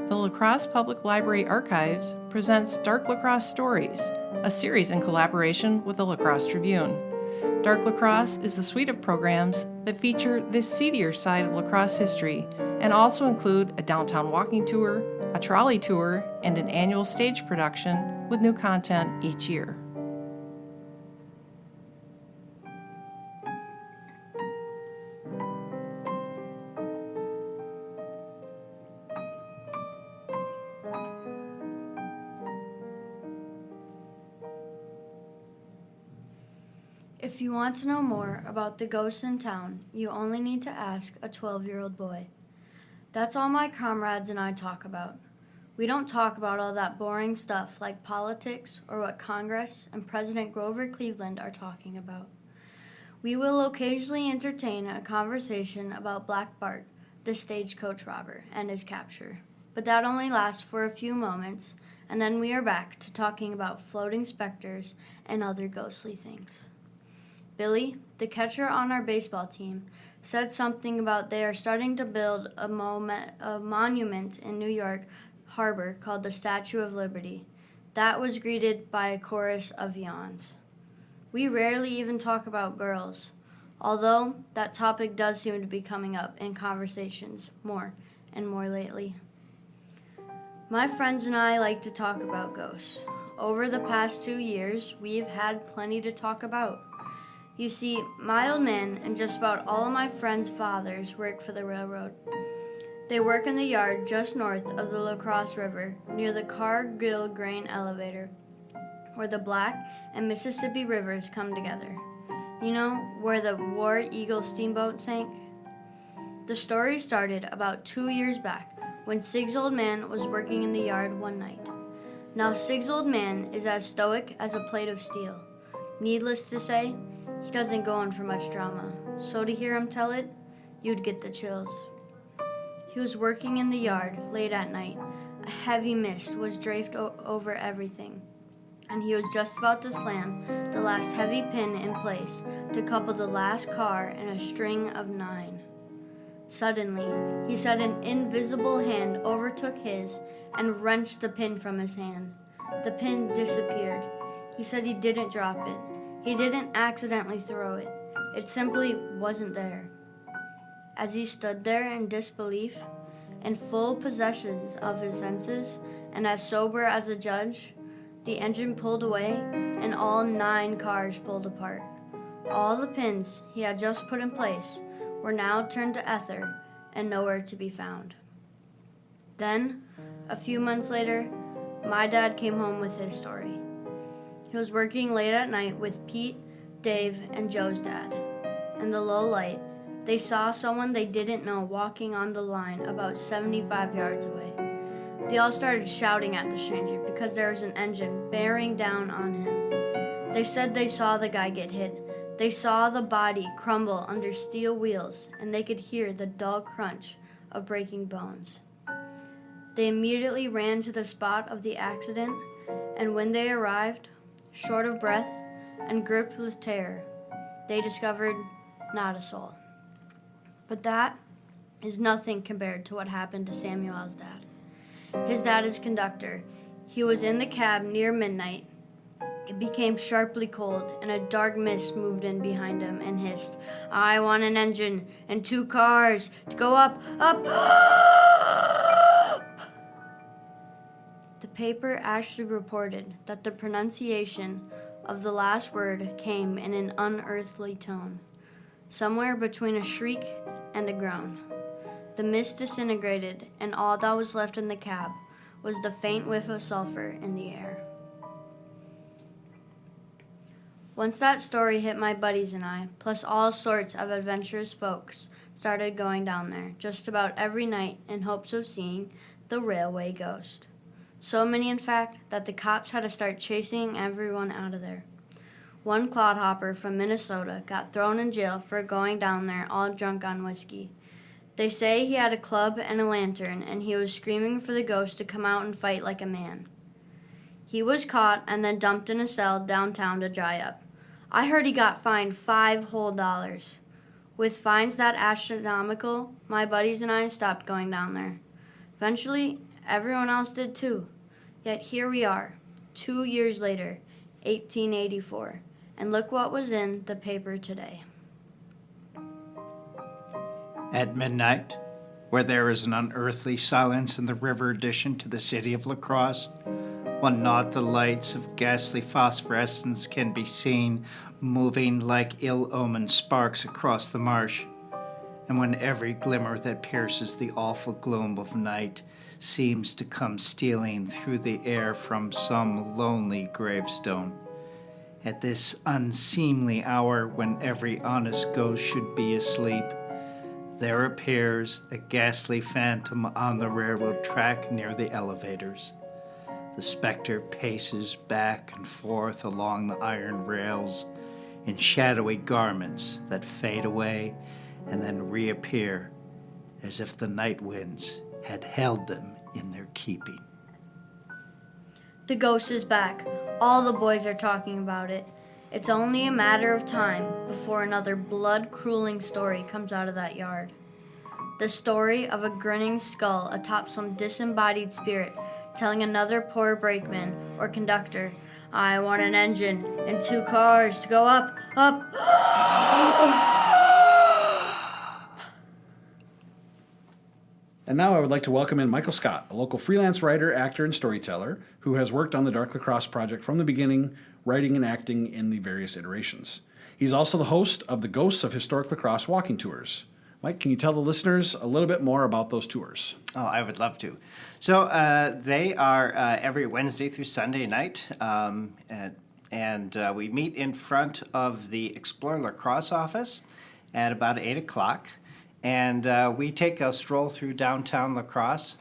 the La Crosse Public Library Archives presents Dark La Crosse Stories, a series in collaboration with the La Crosse Tribune. Dark La Crosse is a suite of programs that feature the seedier side of La Crosse history and also include a downtown walking tour, a trolley tour, and an annual stage production with new content each year. If you want to know more about the ghosts in town, you only need to ask a 12-year-old boy. That's all my comrades and I talk about. We don't talk about all that boring stuff like politics or what Congress and President Grover Cleveland are talking about. We will occasionally entertain a conversation about Black Bart, the stagecoach robber, and his capture. But that only lasts for a few moments, and then we are back to talking about floating specters and other ghostly things. Billy, the catcher on our baseball team, said something about they are starting to build a monument in New York Harbor called the Statue of Liberty. That was greeted by a chorus of yawns. We rarely even talk about girls, although that topic does seem to be coming up in conversations more and more lately. My friends and I like to talk about ghosts. Over the past 2 years, we've had plenty to talk about. You see, my old man and just about all of my friends' fathers work for the railroad. They work in the yard just north of the La Crosse River, near the Cargill grain elevator, where the Black and Mississippi rivers come together. You know, where the War Eagle steamboat sank? The story started about 2 years back, when Sig's old man was working in the yard one night. Now, Sig's old man is as stoic as a plate of steel. Needless to say, he doesn't go in for much drama, so to hear him tell it, you'd get the chills. He was working in the yard late at night. A heavy mist was draped over everything, and he was just about to slam the last heavy pin in place to couple the last car in a string of 9. Suddenly, he said an invisible hand overtook his and wrenched the pin from his hand. The pin disappeared. He said he didn't drop it. He didn't accidentally throw it. It simply wasn't there. As he stood there in disbelief, in full possession of his senses, and as sober as a judge, the engine pulled away and all 9 cars pulled apart. All the pins he had just put in place were now turned to ether and nowhere to be found. Then, a few months later, my dad came home with his story. He was working late at night with Pete, Dave, and Joe's dad. In the low light, they saw someone they didn't know walking on the line about 75 yards away. They all started shouting at the stranger because there was an engine bearing down on him. They said they saw the guy get hit. They saw the body crumble under steel wheels, and they could hear the dull crunch of breaking bones. They immediately ran to the spot of the accident, and when they arrived, short of breath and gripped with terror, they discovered not a soul. But that is nothing compared to what happened to Samuel's dad. His dad is conductor. He was in the cab near midnight. It became sharply cold, and a dark mist moved in behind him and hissed, "I want an engine and 2 cars to go up, up, up!" The paper actually reported that the pronunciation of the last word came in an unearthly tone, somewhere between a shriek and a groan. The mist disintegrated, and all that was left in the cab was the faint whiff of sulfur in the air. Once that story hit my buddies and I, plus all sorts of adventurous folks, started going down there just about every night in hopes of seeing the railway ghost. So many, in fact, that the cops had to start chasing everyone out of there. One clodhopper from Minnesota got thrown in jail for going down there all drunk on whiskey. They say he had a club and a lantern, and he was screaming for the ghost to come out and fight like a man. He was caught and then dumped in a cell downtown to dry up. I heard he got fined $5 whole. With fines that astronomical, my buddies and I stopped going down there. Eventually, Everyone else did too. Yet here we are, 2 years later, 1884, and look what was in the paper today. At midnight, where there is an unearthly silence in the river addition to the city of La Crosse, when not the lights of ghastly phosphorescence can be seen moving like ill-omened sparks across the marsh, and when every glimmer that pierces the awful gloom of night seems to come stealing through the air from some lonely gravestone. At this unseemly hour when every honest ghost should be asleep, there appears a ghastly phantom on the railroad track near the elevators. The specter paces back and forth along the iron rails in shadowy garments that fade away and then reappear as if the night winds had held them in their keeping. The ghost is back. All the boys are talking about it. It's only a matter of time before another blood-crueling story comes out of that yard. The story of a grinning skull atop some disembodied spirit telling another poor brakeman or conductor, "I want an engine and 2 cars to go up, up." And now I would like to welcome in Michael Scott, a local freelance writer, actor, and storyteller who has worked on the Dark La Crosse project from the beginning, writing and acting in the various iterations. He's also the host of the Ghosts of Historic La Crosse walking tours. Mike, can you tell the listeners a little bit more about those tours? Oh, I would love to. So they are every Wednesday through Sunday night, and we meet in front of the Explore La Crosse office at about 8 o'clock. And we take a stroll through downtown La Crosse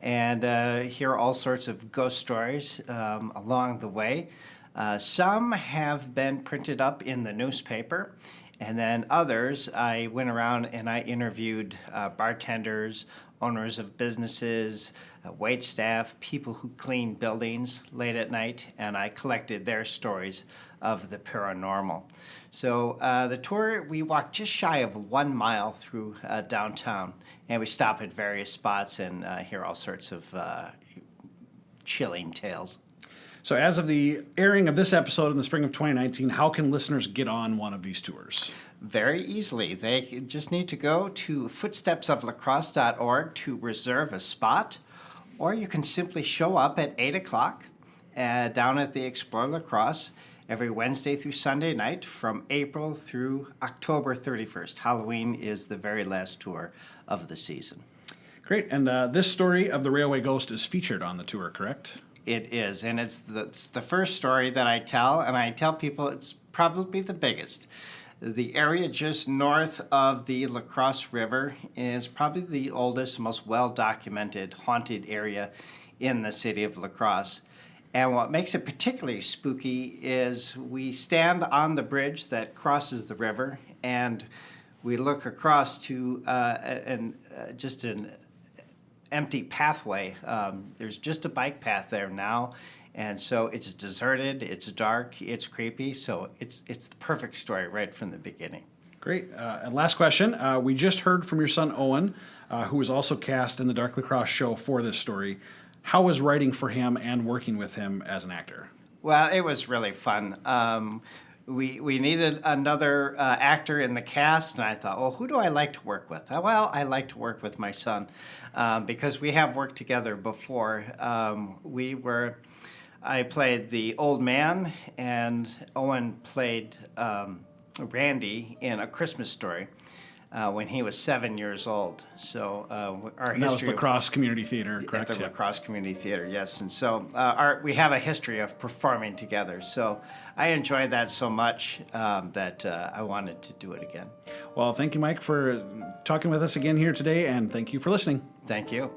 and hear all sorts of ghost stories along the way. Some have been printed up in the newspaper, and then others I went around and I interviewed bartenders, owners of businesses, wait staff, people who clean buildings late at night, and I collected their stories of the paranormal. So the tour, we walk just shy of 1 mile through downtown, and we stop at various spots and hear all sorts of chilling tales. So as of the airing of this episode in the spring of 2019, how can listeners get on one of these tours? Very easily. They just need to go to footstepsoflacrosse.org to reserve a spot, or you can simply show up at 8 o'clock down at the Explore La Crosse every Wednesday through Sunday night from April through October 31st. Halloween is the very last tour of the season. Great. And this story of the Railway Ghost is featured on the tour, correct? It is, and it's the first story that I tell, and I tell people it's probably the biggest. The area just north of the La Crosse River is probably the oldest, most well-documented haunted area in the city of La Crosse. And what makes it particularly spooky is we stand on the bridge that crosses the river, and we look across to just an empty pathway. There's just a bike path there now, and so it's deserted, it's dark, it's creepy, so it's the perfect story right from the beginning. Great. And last question. We just heard from your son Owen, who was also cast in the Dark La Crosse show for this story. How was writing for him and working with him as an actor? Well, it was really fun. We needed another actor in the cast, and I thought, well, who do I like to work with? Well, I like to work with my son because we have worked together before. I played the old man, and Owen played Randy in A Christmas Story when he was 7 years old. So our history. That was La Crosse Community Theater, correct? At the La Crosse Community Theater, yes. And so we have a history of performing together. So I enjoyed that so much that I wanted to do it again. Well, thank you, Mike, for talking with us again here today, and thank you for listening. Thank you.